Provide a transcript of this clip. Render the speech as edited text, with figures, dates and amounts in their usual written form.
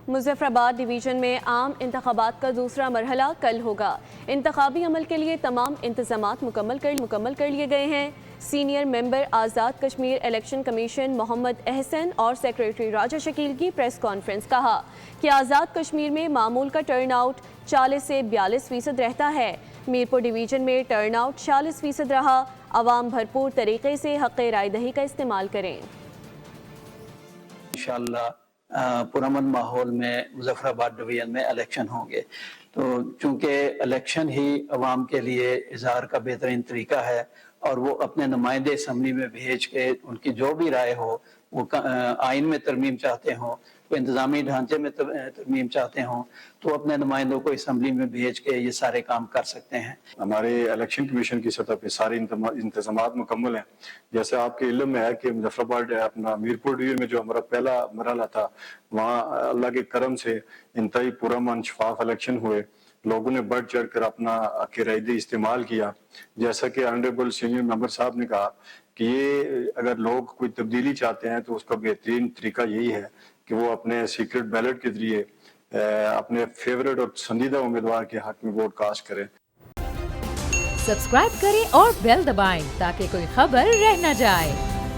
Muzaffarabad division میں عام انتخابات کا دوسرا مرحلہ کل ہوگا۔ انتخابی عمل کے لیے تمام انتظامات مکمل کر لیے گئے ہیں۔ Senior member Azad Kashmir election commission Muhammad Ahsan اور سیکریٹری راجہ شکیل کی پریس کانفرنس کہا کہ آزاد کشمیر میں معمول کا ٹرن آؤٹ 40 سے 42% رہتا ہے۔ میرپور ڈویژن میں ٹرن آؤٹ 46% رہا۔ عوام بھرپور طریقے سے حق رائے دہی کا استعمال کریں۔ انشاءاللہ پرامن ماحول میں مظفرآباد ڈویژن میں الیکشن ہوں گے، تو چونکہ الیکشن ہی عوام کے لیے اظہار کا بہترین طریقہ ہے اور وہ اپنے نمائندے اسمبلی میں بھیج کے ان کی جو بھی رائے ہو، وہ آئین میں ترمیم چاہتے ہوں، وہ انتظامی ڈھانچے میں ترمیم چاہتے ہوں، تو اپنے نمائندوں کو اسمبلی میں بھیج کے یہ سارے کام کر سکتے ہیں۔ ہمارے الیکشن کمیشن کی سطح پہ سارے انتظامات مکمل ہیں۔ جیسے آپ کے علم میں ہے کہ مظفرآباد اپنا میرپور ڈویژن میں جو ہمارا پہلا مرحلہ تھا، وہاں اللہ کے کرم سے انتہائی پرامن شفاف الیکشن ہوئے۔ لوگوں نے بڑھ چڑھ کر اپنا حق رائے دہی استعمال کیا۔ جیسا کہ آنریبل سینئر ممبر صاحب نے کہا کہ یہ اگر لوگ کوئی تبدیلی چاہتے ہیں تو اس کا بہترین طریقہ یہی ہے کہ وہ اپنے سیکرٹ بیلٹ کے ذریعے اپنے فیورٹ اور پسندیدہ امیدوار کے حق میں ووٹ کاسٹ کریں۔ سبسکرائب کریں اور بیل دبائیں تاکہ کوئی خبر رہ نہ جائے۔